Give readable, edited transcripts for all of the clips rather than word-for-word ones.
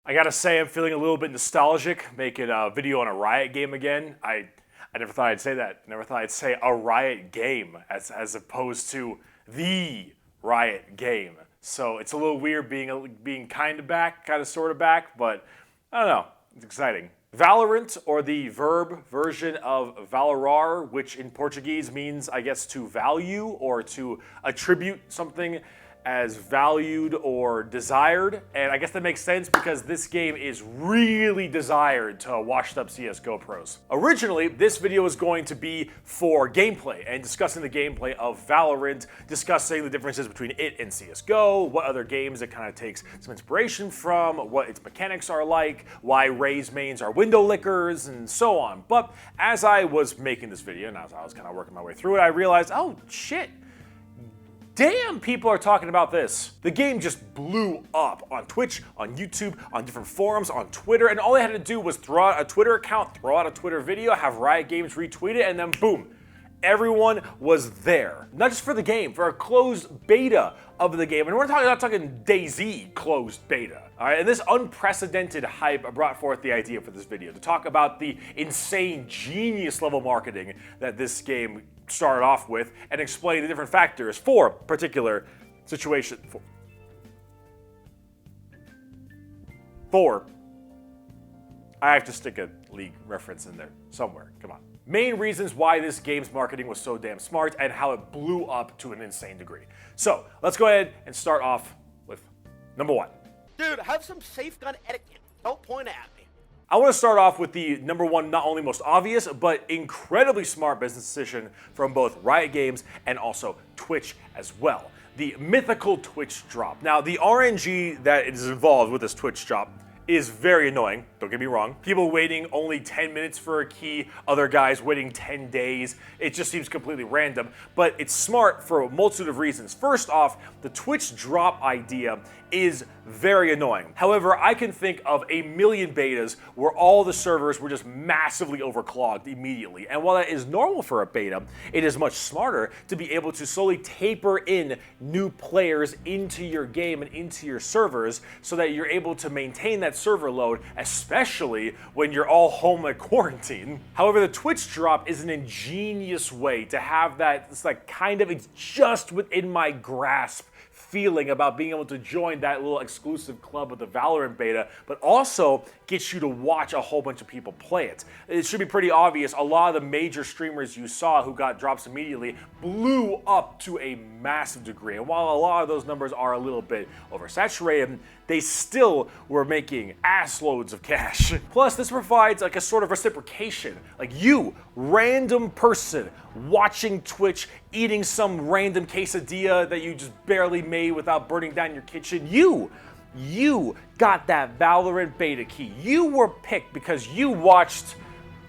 I gotta say, I'm feeling a little bit nostalgic making a video on a Riot game again. I never thought I'd say that. Never thought I'd say a Riot game as opposed to the Riot game. So it's a little weird being kind of back, kind of sort of back, but I don't know. It's exciting. Valorant, or the verb version of valorar, which in Portuguese means, I guess, to value or to attribute something as valued or desired, and I guess that makes sense because this game is really desired to washed up CSGO pros. Originally, this video was going to be for gameplay and discussing the gameplay of Valorant, discussing the differences between it and CSGO, what other games it kind of takes some inspiration from, what its mechanics are like, why Raze mains are window lickers, and so on. But as I was making this video, and as I was kind of working my way through it, I realized, oh shit, damn, people are talking about this. The game just blew up on Twitch, on YouTube, on different forums, on Twitter, and all they had to do was throw out a Twitter account, throw out a Twitter video, have Riot Games retweet it, and then boom, everyone was there. Not just for the game, for a closed beta of the game. And we're not talking DayZ closed beta. All right, and this unprecedented hype brought forth the idea for this video to talk about the insane genius level marketing that this game started off with and explain the different factors for particular situation. I have to stick a League reference in there somewhere. Come on. Main reasons why this game's marketing was so damn smart and how it blew up to an insane degree. So let's go ahead and start off with number one. Dude, have some safe gun etiquette. Don't point at me. I want to start off with the number one, not only most obvious, but incredibly smart business decision from both Riot Games and also Twitch as well. The mythical Twitch drop. Now, the RNG that is involved with this Twitch drop is very annoying, don't get me wrong. People waiting only 10 minutes for a key, other guys waiting 10 days. It just seems completely random, but it's smart for a multitude of reasons. First off, the Twitch drop idea is very annoying. However, I can think of a million betas where all the servers were just massively overclocked immediately. And while that is normal for a beta, it is much smarter to be able to slowly taper in new players into your game and into your servers so that you're able to maintain that server load, especially when you're all home at quarantine. However, the Twitch drop is an ingenious way to have that, it's like kind of, it's just within my grasp feeling about being able to join that little exclusive club with the Valorant beta, but also gets you to watch a whole bunch of people play it. It should be pretty obvious, a lot of the major streamers you saw who got drops immediately blew up to a massive degree. And while a lot of those numbers are a little bit oversaturated, they still were making ass loads of cash. Plus, this provides like a sort of reciprocation. Like you, random person, watching Twitch, eating some random quesadilla that you just barely made without burning down your kitchen. You got that Valorant beta key. You were picked because you watched,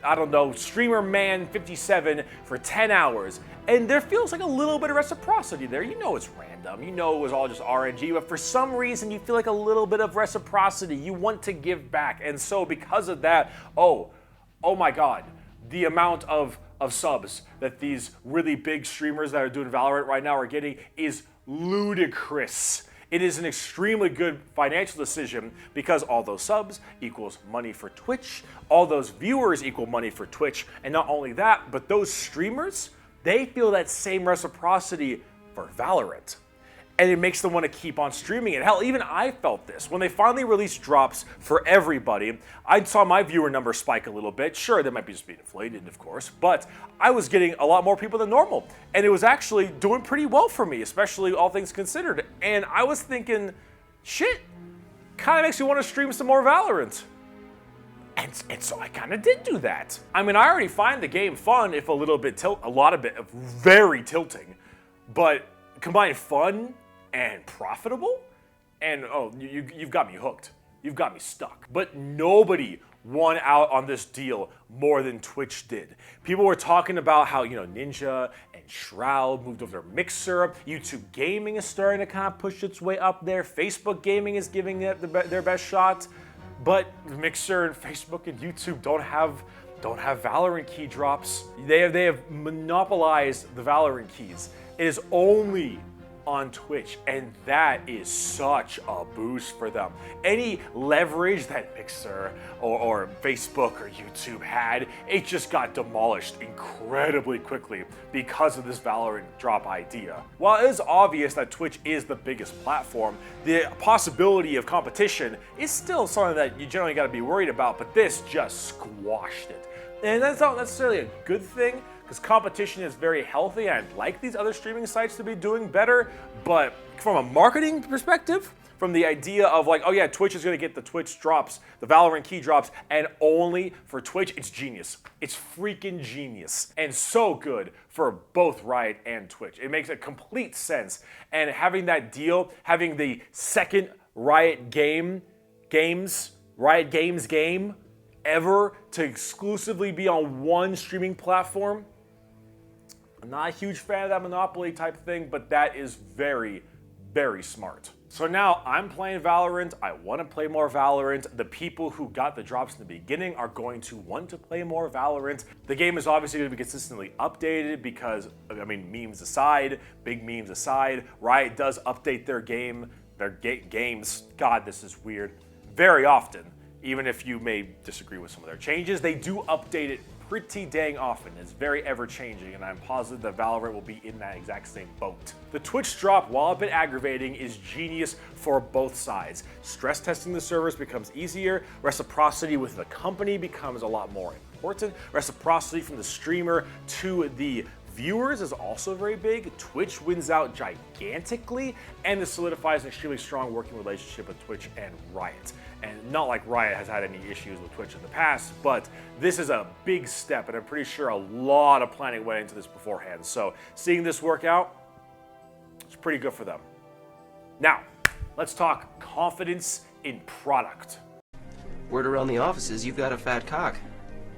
I don't know, Streamer Man 57 for 10 hours. And there feels like a little bit of reciprocity there. You know it's random. You know it was all just RNG, but for some reason you feel like a little bit of reciprocity. You want to give back. And so because of that, oh my God, the amount of subs that these really big streamers that are doing Valorant right now are getting is ludicrous. It is an extremely good financial decision because all those subs equals money for Twitch, all those viewers equal money for Twitch, and not only that, but those streamers, they feel that same reciprocity for Valorant. And it makes them want to keep on streaming it. Hell, even I felt this. When they finally released drops for everybody, I saw my viewer number spike a little bit. Sure, that might be just being inflated, of course, but I was getting a lot more people than normal. And it was actually doing pretty well for me, especially all things considered. And I was thinking, shit, kind of makes me want to stream some more Valorant. And so I kind of did do that. I mean, I already find the game fun, if a little bit very tilting, but combine fun and profitable, and oh, you've got me hooked. You've got me stuck. But nobody won out on this deal more than Twitch did. People were talking about how, Ninja and Shroud moved over to Mixer. YouTube Gaming is starting to kind of push its way up there. Facebook Gaming is giving it their best shot. But Mixer and Facebook and YouTube don't have Valorant key drops. They have monopolized the Valorant keys. It is only on Twitch, and that is such a boost for them. Any leverage that Mixer or Facebook or YouTube had, it just got demolished incredibly quickly because of this Valorant drop idea. While it is obvious that Twitch is the biggest platform, the possibility of competition is still something that you generally got to be worried about, but this just squashed it. And that's not necessarily a good thing, because competition is very healthy, and I'd like these other streaming sites to be doing better, but from a marketing perspective, from the idea of like, oh yeah, Twitch is gonna get the Twitch drops, the Valorant key drops, and only for Twitch, it's genius. It's freaking genius. And so good for both Riot and Twitch. It makes a complete sense. And having that deal, having the second Riot Games game ever to exclusively be on one streaming platform, I'm not a huge fan of that monopoly type thing, but that is very, very smart. So now I'm playing Valorant. I want to play more Valorant. The people who got the drops in the beginning are going to want to play more Valorant. The game is obviously going to be consistently updated because, I mean, memes aside, big memes aside, Riot does update their games. God, this is weird. Very often, even if you may disagree with some of their changes, they do update it pretty dang often. It's very ever-changing, and I'm positive that Valorant will be in that exact same boat. The Twitch drop, while a bit aggravating, is genius for both sides. Stress testing the servers becomes easier, reciprocity with the company becomes a lot more important, reciprocity from the streamer to the viewers is also very big. Twitch wins out gigantically, and this solidifies an extremely strong working relationship with Twitch and Riot. And not like Riot has had any issues with Twitch in the past, but this is a big step, and I'm pretty sure a lot of planning went into this beforehand. So seeing this work out, it's pretty good for them. Now, let's talk confidence in product. Word around the office is you've got a fat cock.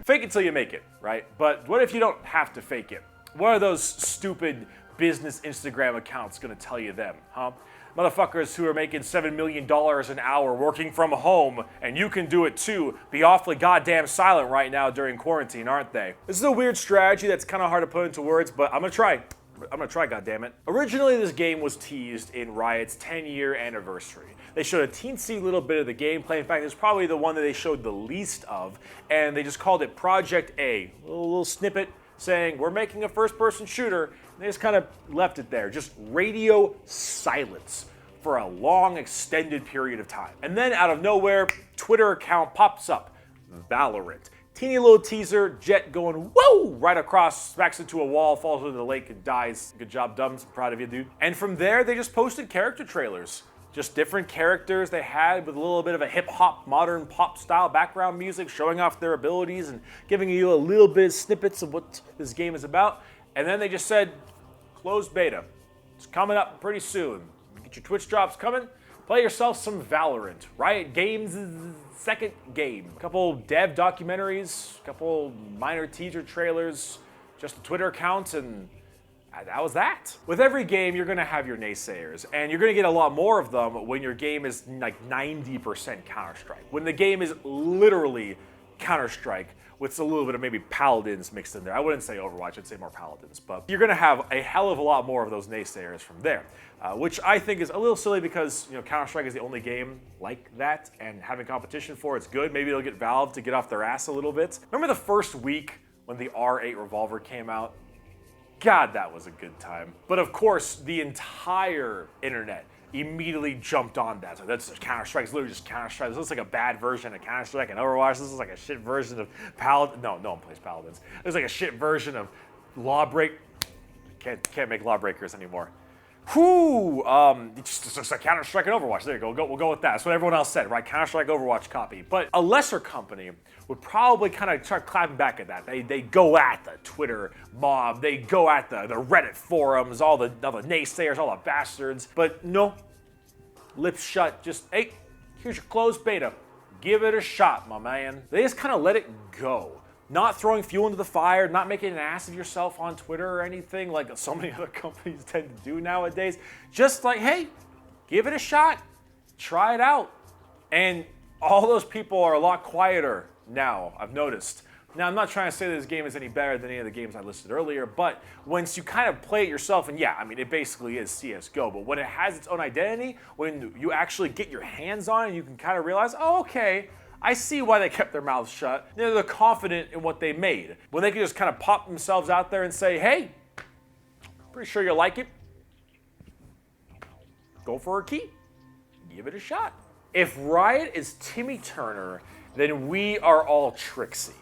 Fake it till you make it, right? But what if you don't have to fake it? What are those stupid business Instagram accounts gonna tell you then, huh? Motherfuckers who are making $7 million an hour working from home, and you can do it too, be awfully goddamn silent right now during quarantine, aren't they? This is a weird strategy that's kind of hard to put into words, but I'm gonna try, goddammit. Originally, this game was teased in Riot's 10-year anniversary. They showed a teensy little bit of the gameplay. In fact, it's probably the one that they showed the least of, and they just called it Project A. A little snippet saying, we're making a first-person shooter, and they just kind of left it there. Just radio silence for a long, extended period of time. And then out of nowhere, Twitter account pops up, Valorant. Teeny little teaser, Jet going, whoa, right across, smacks into a wall, falls into the lake, and dies. Good job, Dums. Proud of you, dude. And from there, they just posted character trailers. Just different characters they had with a little bit of a hip-hop, modern pop-style background music, showing off their abilities and giving you a little bit of snippets of what this game is about. And then they just said, closed beta. It's coming up pretty soon. Get your Twitch drops coming. Play yourself some Valorant. Riot Games' second game. A couple dev documentaries, a couple minor teaser trailers, just a Twitter account, and that was that. With every game, you're gonna have your naysayers, and you're gonna get a lot more of them when your game is like 90% Counter-Strike. When the game is literally Counter-Strike with a little bit of maybe Paladins mixed in there. I wouldn't say Overwatch, I'd say more Paladins, but you're gonna have a hell of a lot more of those naysayers from there, which I think is a little silly because, you know, Counter-Strike is the only game like that, and having competition for it's good. Maybe it'll get Valve to get off their ass a little bit. Remember the first week when the R8 revolver came out? God, that was a good time. But of course, the entire internet immediately jumped on that. So that's Counter-Strike. It's literally just Counter-Strike. This looks like a bad version of Counter-Strike and Overwatch. This is like a shit version of Paladin. No one plays Paladins. It's like a shit version of Lawbreak. Can't make Lawbreakers anymore. Whoo! It's just like Counter-Strike and Overwatch. There you go. We'll go with that. That's what everyone else said, right? Counter-Strike, Overwatch copy. But a lesser company would probably kind of start clapping back at that. They go at the Twitter mob. They go at the Reddit forums, all the naysayers, all the bastards. But no, lips shut. Just, hey, here's your closed beta. Give it a shot, my man. They just kind of let it go. Not throwing fuel into the fire, not making an ass of yourself on Twitter or anything like so many other companies tend to do nowadays. Just like, hey, give it a shot. Try it out. And all those people are a lot quieter now, I've noticed. Now, I'm not trying to say this game is any better than any of the games I listed earlier, but once you kind of play it yourself, and yeah, I mean, it basically is CSGO, but when it has its own identity, when you actually get your hands on it, you can kind of realize, oh, okay, I see why they kept their mouths shut. You know, they're confident in what they made. When they can just kind of pop themselves out there and say, hey, pretty sure you like it. Go for a key. Give it a shot. If Riot is Timmy Turner, then we are all Trixie.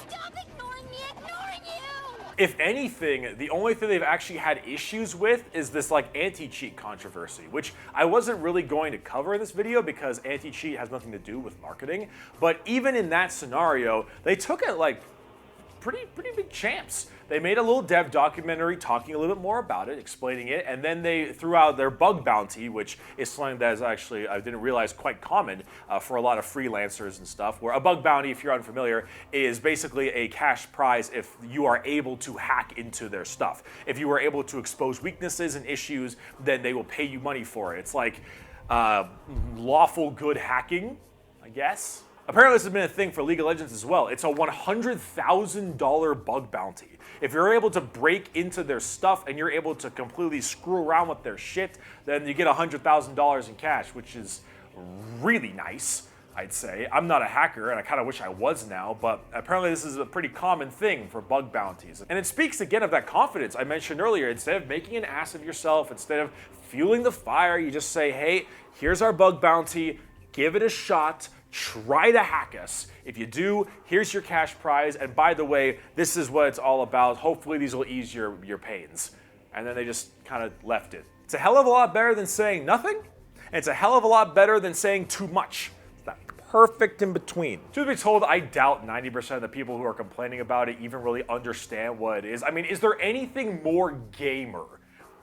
Stop ignoring me, ignoring you! If anything, the only thing they've actually had issues with is this like anti-cheat controversy, which I wasn't really going to cover in this video because anti-cheat has nothing to do with marketing. But even in that scenario, they took it like pretty big champs. They made a little dev documentary talking a little bit more about it, explaining it, and then they threw out their bug bounty, which is something that is actually, I didn't realize, quite common for a lot of freelancers and stuff, where a bug bounty, if you're unfamiliar, is basically a cash prize if you are able to hack into their stuff. If you are able to expose weaknesses and issues, then they will pay you money for it. It's like lawful good hacking, I guess. Apparently this has been a thing for League of Legends as well. It's a $100,000 bug bounty. If you're able to break into their stuff and you're able to completely screw around with their shit, then you get $100,000 in cash, which is really nice, I'd say. I'm not a hacker, and I kind of wish I was now, but apparently this is a pretty common thing for bug bounties. And it speaks again of that confidence I mentioned earlier. Instead of making an ass of yourself, instead of fueling the fire, you just say, hey, here's our bug bounty, give it a shot, try to hack us. If you do, here's your cash prize. And by the way, this is what it's all about. Hopefully these will ease your pains. And then they just kind of left it. It's a hell of a lot better than saying nothing. And it's a hell of a lot better than saying too much. It's that perfect in between. Truth be told, I doubt 90% of the people who are complaining about it even really understand what it is. I mean, is there anything more gamer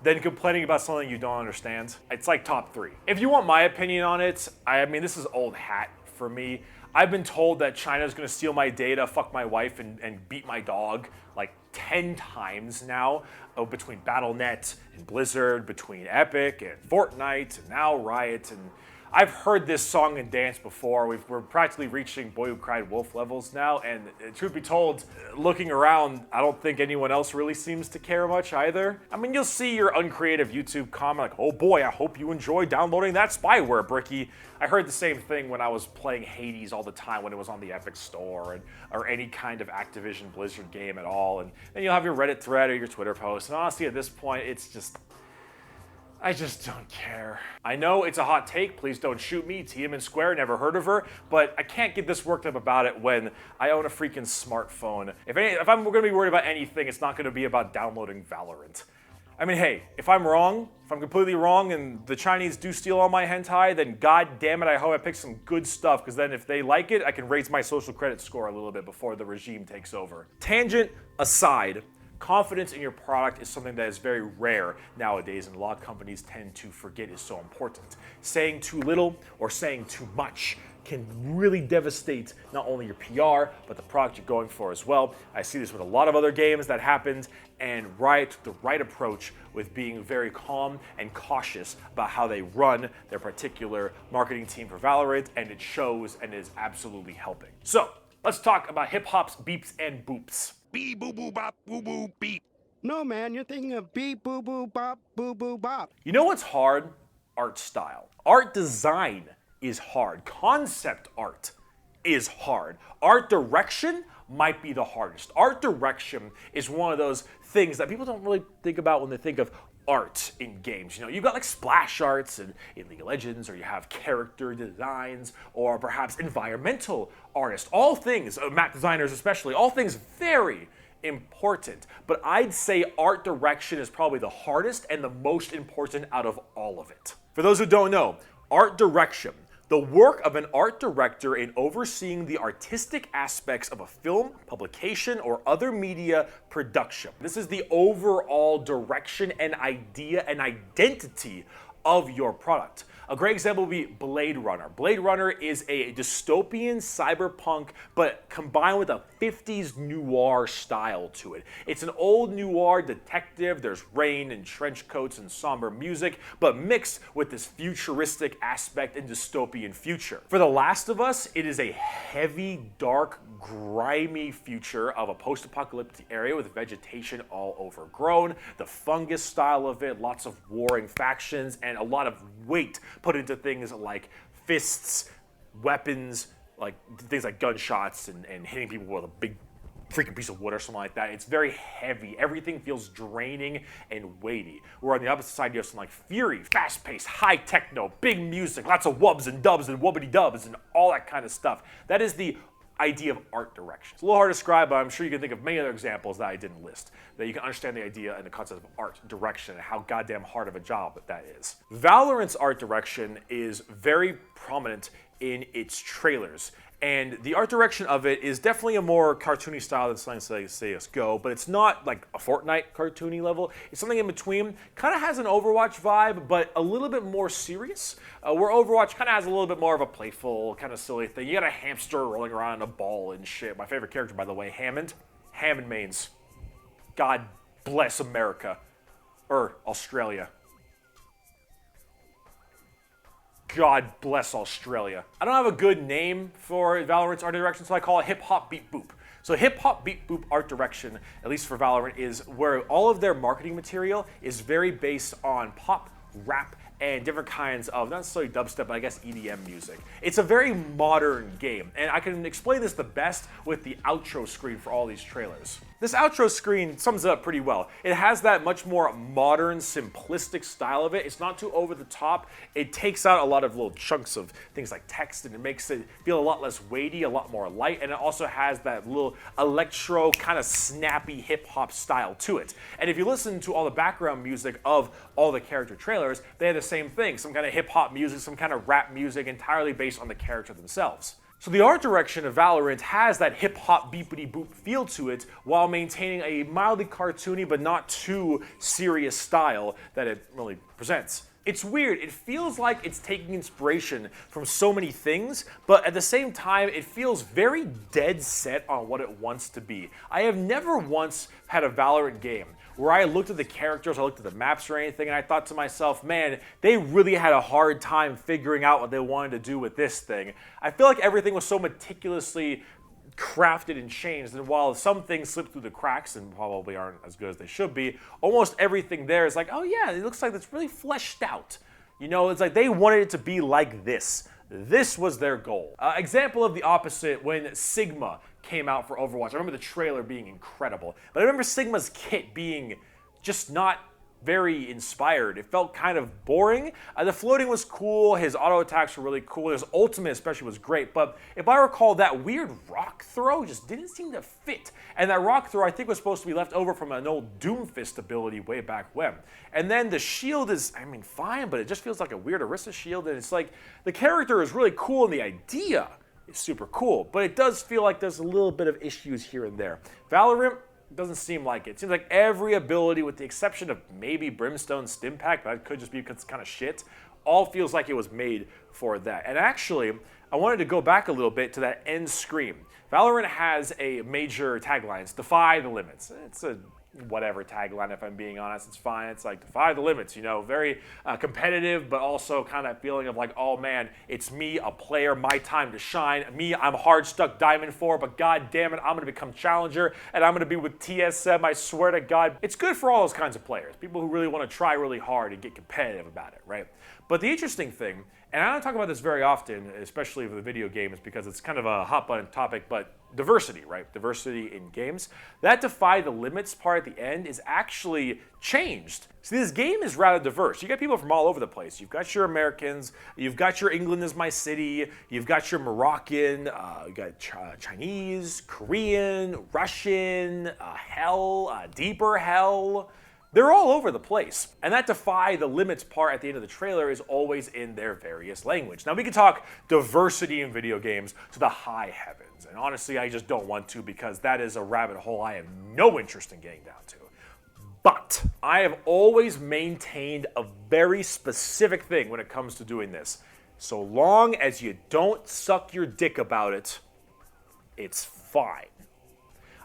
than complaining about something you don't understand? It's like top 3. If you want my opinion on it, I mean, this is old hat for me. I've been told that China's gonna steal my data, fuck my wife, and beat my dog like 10 times now, between Battle.net and Blizzard, between Epic and Fortnite, and now Riot. And I've heard this song and dance before. We're practically reaching Boy Who Cried Wolf levels now, and truth be told, looking around, I don't think anyone else really seems to care much either. I mean, you'll see your uncreative YouTube comment like, oh boy, I hope you enjoy downloading that spyware, Bricky. I heard the same thing when I was playing Hades all the time when it was on the Epic Store, or any kind of Activision Blizzard game at all. And then you'll have your Reddit thread or your Twitter post, and honestly, at this point, it's just, I just don't care. I know it's a hot take, please don't shoot me, Tiananmen Square, never heard of her, but I can't get this worked up about it when I own a freaking smartphone. If I'm gonna be worried about anything, it's not gonna be about downloading Valorant. I mean, hey, if I'm wrong, if I'm completely wrong and the Chinese do steal all my hentai, then god damn it, I hope I pick some good stuff, because then if they like it, I can raise my social credit score a little bit before the regime takes over. Tangent aside, confidence in your product is something that is very rare nowadays, and a lot of companies tend to forget is so important. Saying too little or saying too much can really devastate not only your PR, but the product you're going for as well. I see this with a lot of other games that happened, and Riot took the right approach with being very calm and cautious about how they run their particular marketing team for Valorant, and it shows and is absolutely helping. So, let's talk about hip-hop's beeps and boops. Beep boo boo bop boo boo beep. No, man, you're thinking of beep boo boo bop boo boo bop. You know what's hard? Art style. Art design is hard. Concept art is hard. Art direction might be the hardest. Art direction is one of those things that people don't really think about when they think of art in games. You know, you've got like splash arts in League of Legends, or you have character designs, or perhaps environmental artists. All things, map designers especially, all things very important. But I'd say art direction is probably the hardest and the most important out of all of it. For those who don't know, art direction, the work of an art director in overseeing the artistic aspects of a film, publication, or other media production. This is the overall direction and idea and identity of your product. A great example would be Blade Runner. Blade Runner is a dystopian cyberpunk, but combined with a 50s noir style to it. It's an old noir detective. There's rain and trench coats and somber music, but mixed with this futuristic aspect and dystopian future. For The Last of Us, it is a heavy, dark, grimy future of a post-apocalyptic area with vegetation all overgrown, the fungus style of it, lots of warring factions, and a lot of weight put into things like fists, weapons, like things like gunshots and hitting people with a big freaking piece of wood or something like that. It's very heavy. Everything feels draining and weighty. Where on the opposite side, you have some like fury, fast-paced, high techno, big music, lots of wubs and dubs and wubbity-dubs and all that kind of stuff. That is the idea of art direction. It's a little hard to describe, but I'm sure you can think of many other examples that I didn't list, that you can understand the idea and the concept of art direction and how goddamn hard of a job that is. Valorant's art direction is very prominent in its trailers. And the art direction of it is definitely a more cartoony style than something like CSGO, but it's not like a Fortnite cartoony level. It's something in between. Kind of has an Overwatch vibe, but a little bit more serious. Where Overwatch kind of has a little bit more of a playful, kind of silly thing. You got a hamster rolling around in a ball and shit. My favorite character, by the way, Hammond. Hammond mains. God bless America. Or Australia. God bless Australia. I don't have a good name for Valorant's art direction, so I call it Hip Hop Beat Boop. So Hip Hop Beat Boop art direction, at least for Valorant, is where all of their marketing material is very based on pop, rap, and different kinds of, not necessarily dubstep, but I guess EDM music. It's a very modern game, and I can explain this the best with the outro screen for all these trailers. This outro screen sums it up pretty well. It has that much more modern, simplistic style of it. It's not too over the top. It takes out a lot of little chunks of things like text, and it makes it feel a lot less weighty, a lot more light, and it also has that little electro, kind of snappy hip-hop style to it. And if you listen to all the background music of all the character trailers, they have the same thing, some kind of hip-hop music, some kind of rap music, entirely based on the character themselves. So the art direction of Valorant has that hip-hop beepity-boop feel to it while maintaining a mildly cartoony but not too serious style that it really presents. It's weird. It feels like it's taking inspiration from so many things, but at the same time, it feels very dead set on what it wants to be. I have never once had a Valorant game where I looked at the characters, I looked at the maps or anything, and I thought to myself, man, they really had a hard time figuring out what they wanted to do with this thing. I feel like everything was so meticulously crafted and changed, and while some things slip through the cracks and probably aren't as good as they should be, almost everything there is like, oh yeah, it looks like it's really fleshed out. You know, it's like they wanted it to be like this. This was their goal. Example of the opposite, when Sigma came out for Overwatch. I remember the trailer being incredible, but I remember Sigma's kit being just not very inspired. It felt kind of boring. The floating was cool, his auto attacks were really cool, his ultimate especially was great, but if I recall, that weird rock throw just didn't seem to fit. And that rock throw I think was supposed to be left over from an old Doomfist ability way back when. And then the shield is, I mean, fine, but it just feels like a weird Orisa shield, and it's like, the character is really cool and the idea is super cool, but it does feel like there's a little bit of issues here and there. Valorant doesn't seem like it. It seems like every ability, with the exception of maybe Brimstone's Stimpack, that could just be because it's kind of shit, all feels like it was made for that. And actually, I wanted to go back a little bit to that end screen. Valorant has a major tagline. It's defy the limits. It's a whatever tagline, if I'm being honest. It's fine. It's like defy the limits, you know, very competitive, but also kind of feeling of like, oh man, it's me, a player, my time to shine. Me, I'm hard stuck Diamond 4, but god damn it, I'm going to become challenger, and I'm going to be with TSM, I swear to god. It's good for all those kinds of players, people who really want to try really hard and get competitive about it, right? But the interesting thing, and I don't talk about this very often, especially with the video games, because it's kind of a hot button topic, but diversity, right? Diversity in games. That defy the limits part at the end is actually changed. See, this game is rather diverse. You got people from all over the place. You've got your Americans, you've got your England is my city, you've got your Moroccan, you got Chinese, Korean, Russian, hell, deeper hell. They're all over the place. And that defy the limits part at the end of the trailer is always in their various language. Now we can talk diversity in video games to the high heavens. And honestly, I just don't want to, because that is a rabbit hole I have no interest in getting down to. But I have always maintained a very specific thing when it comes to doing this. So long as you don't suck your dick about it, it's fine.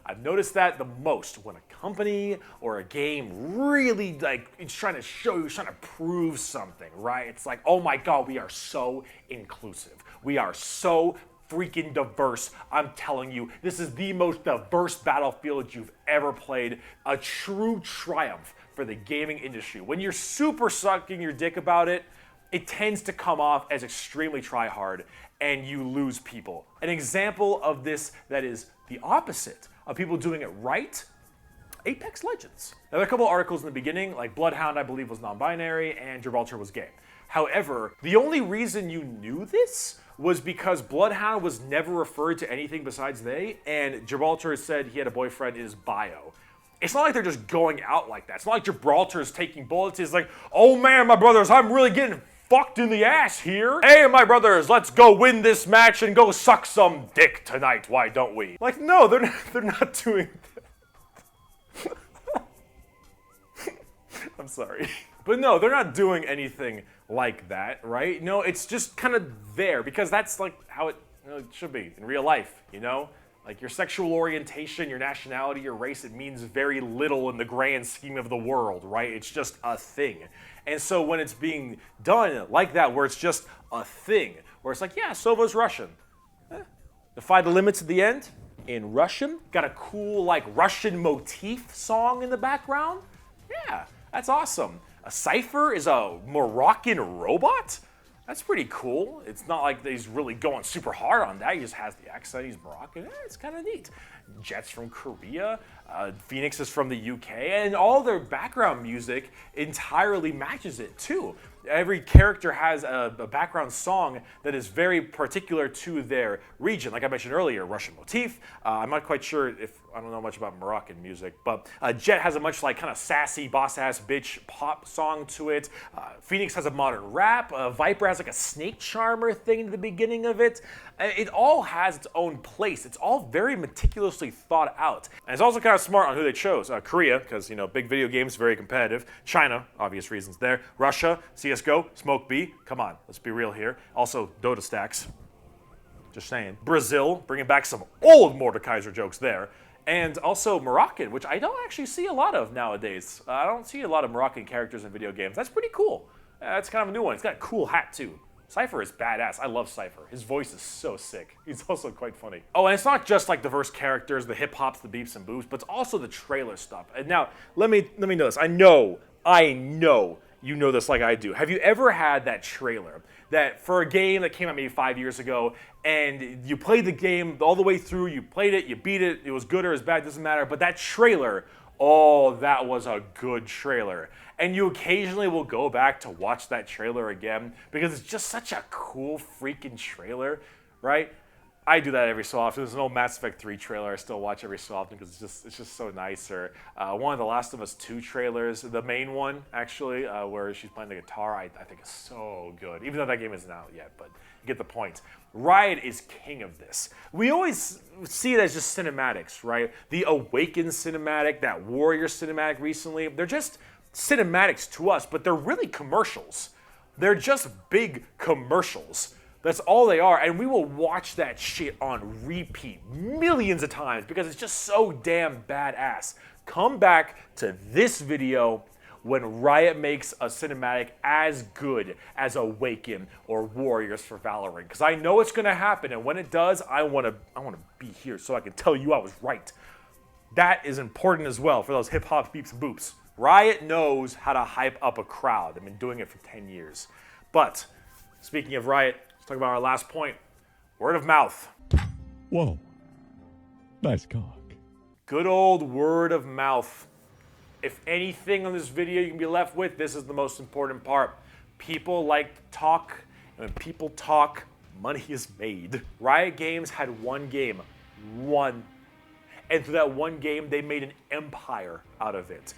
I've noticed that the most when a company or a game really it's trying to show you, trying to prove something, right? It's like, oh my God, we are so inclusive. We are so freaking diverse. I'm telling you, this is the most diverse Battlefield you've ever played. A true triumph for the gaming industry. When you're super sucking your dick about it, it tends to come off as extremely try-hard and you lose people. An example of this that is the opposite of people doing it right, Apex Legends. Now, there are a couple articles in the beginning, like Bloodhound, I believe, was non-binary and Gibraltar was gay. However, the only reason you knew this was because Bloodhound was never referred to anything besides they, and Gibraltar said he had a boyfriend in his bio. It's not like they're just going out like that. It's not like Gibraltar is taking bullets. It's like, oh man, my brothers, I'm really getting fucked in the ass here. Hey, my brothers, let's go win this match and go suck some dick tonight. Why don't we? Like, no, they're not doing that. I'm sorry. But no, they're not doing anything like that, right? No, it's just kind of there because that's like how it should be in real life, you know? Like your sexual orientation, your nationality, your race, it means very little in the grand scheme of the world, right? It's just a thing. And so when it's being done like that, where it's just a thing, where it's like, yeah, Sova's Russian. Defy the limits at the end in Russian. Got a cool like Russian motif song in the background. Yeah, that's awesome. A Cypher is a Moroccan robot? That's pretty cool. It's not like he's really going super hard on that. He just has the accent. He's Moroccan. It's kind of neat. Jet's from Korea. Phoenix is from the UK. And all their background music entirely matches it, too. Every character has a background song that is very particular to their region. Like I mentioned earlier, Russian motif. I'm not quite sure if, I don't know much about Moroccan music, but Jet has a much like kind of sassy, boss-ass bitch pop song to it. Phoenix has a modern rap. Viper has like a snake charmer thing in the beginning of it. It all has its own place. It's all very meticulously thought out. And it's also kind of smart on who they chose. Korea, because, you know, big video games, very competitive. China, obvious reasons there. Russia, CSGO, Smoke B. Come on, let's be real here. Also, Dota stacks. Just saying. Brazil, bringing back some old Mordekaiser jokes there. And also Moroccan, which I don't actually see a lot of nowadays. I don't see a lot of Moroccan characters in video games. That's pretty cool. That's kind of a new one. It's got a cool hat, too. Cypher is badass. I love Cypher. His voice is so sick. He's also quite funny. Oh, and it's not just like diverse characters, the hip hops, the beeps and boops, but it's also the trailer stuff. And now, let me know this. I know you know this like I do. Have you ever had that trailer that for a game that came out maybe 5 years ago, and you played the game all the way through, you played it, you beat it, it was good or it was bad, doesn't matter, but that trailer, oh, that was a good trailer. And you occasionally will go back to watch that trailer again because it's just such a cool freaking trailer, right? I do that every so often. There's an old Mass Effect 3 trailer I still watch every so often because it's just so nice. Or one of the Last of Us 2 trailers, the main one actually, where she's playing the guitar, I think is so good. Even though that game isn't out yet, but you get the point. Riot is king of this. We always see it as just cinematics, right? The Awaken cinematic, that Warrior cinematic recently, they're just cinematics to us, but they're really commercials. They're just big commercials. That's all they are, and we will watch that shit on repeat millions of times because it's just so damn badass. Come back to this video when Riot makes a cinematic as good as Awaken or Warriors for Valorant, because I know it's gonna happen, and when it does, I wanna be here so I can tell you I was right. That is important as well for those hip hop beeps and boops. Riot knows how to hype up a crowd. They've been doing it for 10 years. But speaking of Riot, let's talk about our last point. Word of mouth. Whoa. Nice cock. Good old word of mouth. If anything on this video you can be left with, this is the most important part. People like to talk, and when people talk, money is made. Riot Games had one game. One. And through that one game, they made an empire out of it.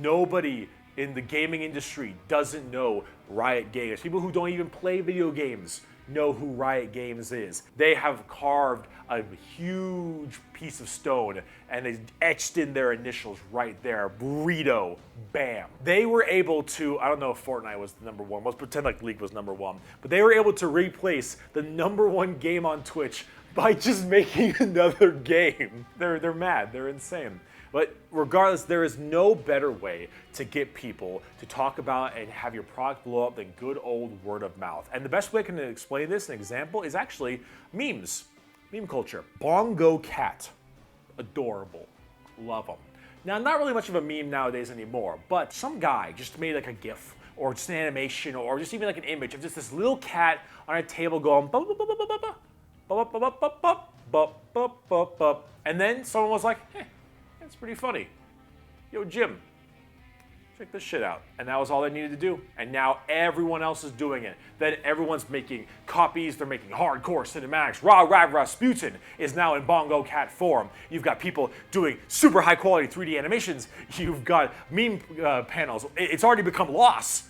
Nobody in the gaming industry doesn't know Riot Games. People who don't even play video games know who Riot Games is. They have carved a huge piece of stone and they etched in their initials right there. Burrito, bam. They were able to, I don't know if Fortnite was the number one, let's pretend like League was number one, but they were able to replace the number one game on Twitch by just making another game. They're mad, they're insane. But regardless, there is no better way to get people to talk about and have your product blow up than good old word of mouth. And the best way I can explain this, an example, is actually memes, meme culture. Bongo Cat, adorable, love them. Now, not really much of a meme nowadays anymore, but some guy just made like a GIF or just an animation or just even like an image of just this little cat on a table going ba ba ba ba ba ba ba ba ba ba ba ba ba ba ba, and then someone was like, hey, that's pretty funny. Yo, Jim, check this shit out. And that was all they needed to do. And now everyone else is doing it. Then everyone's making copies, they're making hardcore cinematics. Rasputin is now in Bongo Cat form. You've got people doing super high quality 3D animations. You've got meme panels. It's already become loss.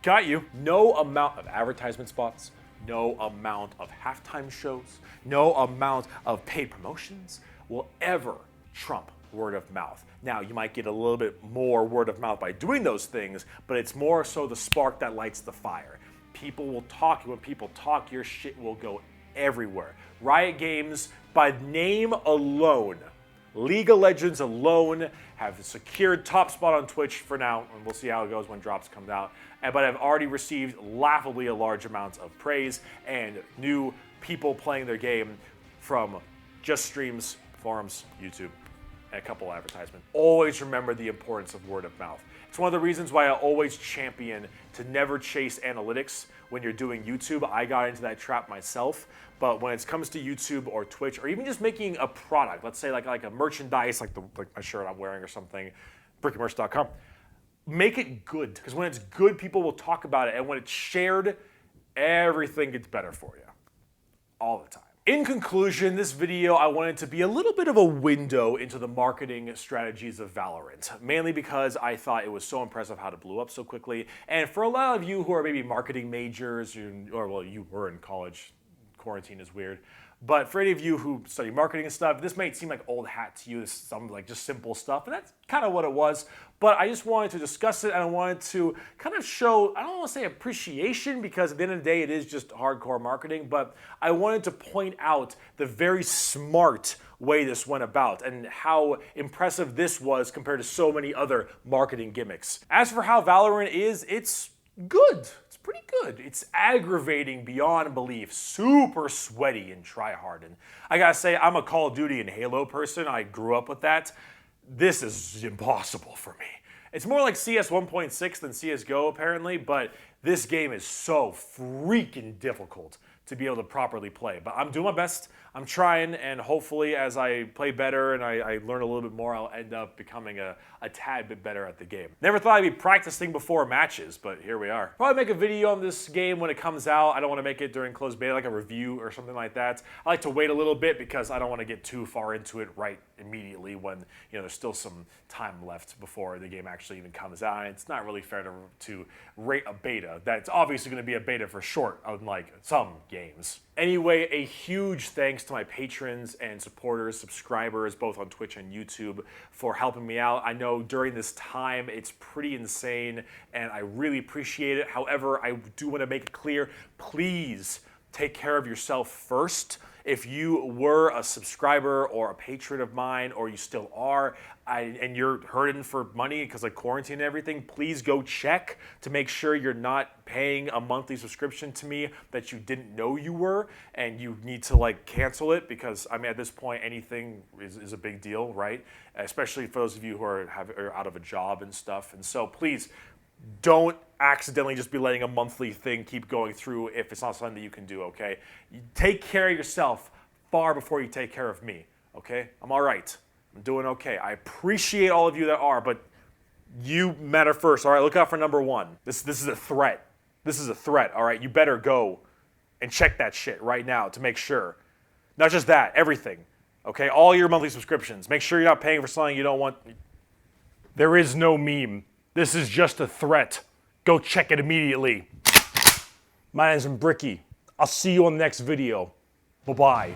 Got you. No amount of advertisement spots, no amount of halftime shows, no amount of paid promotions will ever trump word of mouth. Now, you might get a little bit more word of mouth by doing those things, but it's more so the spark that lights the fire. People will talk, and when people talk, your shit will go everywhere. Riot Games, by name alone, League of Legends alone, have secured top spot on Twitch for now, and we'll see how it goes when drops come out. But I've already received laughably a large amounts of praise and new people playing their game from just streams, forums, YouTube, and a couple advertisements. Always remember the importance of word of mouth. It's one of the reasons why I always champion to never chase analytics when you're doing YouTube. I got into that trap myself, but when it comes to YouTube or Twitch, or even just making a product, let's say like a merchandise, like my shirt I'm wearing or something, brickymerch.com, make it good, because when it's good, people will talk about it, and when it's shared, everything gets better for you, all the time. In conclusion, this video, I wanted to be a little bit of a window into the marketing strategies of Valorant, mainly because I thought it was so impressive how it blew up so quickly. And for a lot of you who are maybe marketing majors, or well, you were in college, quarantine is weird, but for any of you who study marketing and stuff, this might seem like old hat to you, this is some like just simple stuff, and that's kind of what it was. But I just wanted to discuss it, and I wanted to kind of show, I don't want to say appreciation, because at the end of the day, it is just hardcore marketing, but I wanted to point out the very smart way this went about and how impressive this was compared to so many other marketing gimmicks. As for how Valorant is, it's good. It's pretty good. It's aggravating beyond belief, super sweaty and try-hard. And I gotta say, I'm a Call of Duty and Halo person. I grew up with that. This is impossible for me. It's more like CS 1.6 than CSGO apparently, but this game is so freaking difficult to be able to properly play. But I'm doing my best. I'm trying, and hopefully as I play better and I learn a little bit more, I'll end up becoming a tad bit better at the game. Never thought I'd be practicing before matches, but here we are. Probably make a video on this game when it comes out. I don't want to make it during closed beta, like a review or something like that. I like to wait a little bit because I don't want to get too far into it right immediately when there's still some time left before the game actually even comes out. And it's not really fair to rate a beta. That's obviously going to be a beta for short, unlike some games. Anyway, a huge thanks to my patrons and supporters, subscribers, both on Twitch and YouTube, for helping me out. I know during this time it's pretty insane, and I really appreciate it. However, I do want to make it clear, please take care of yourself first. If you were a subscriber or a patron of mine, or you still are, and you're hurting for money because of quarantine and everything, please go check to make sure you're not paying a monthly subscription to me that you didn't know you were, and you need to cancel it, because I mean at this point anything is a big deal, right? Especially for those of you who are out of a job and stuff. And so please don't accidentally just be letting a monthly thing keep going through if it's not something that you can do, okay? You take care of yourself far before you take care of me, okay? I'm all right. I'm doing okay. I appreciate all of you that are, but you matter first, all right? Look out for number one. This is a threat. This is a threat, all right? You better go and check that shit right now to make sure. Not just that, everything, okay? All your monthly subscriptions. Make sure you're not paying for something you don't want. There is no meme. This is just a threat. Go check it immediately. My name's Bricky. I'll see you on the next video. Bye-bye.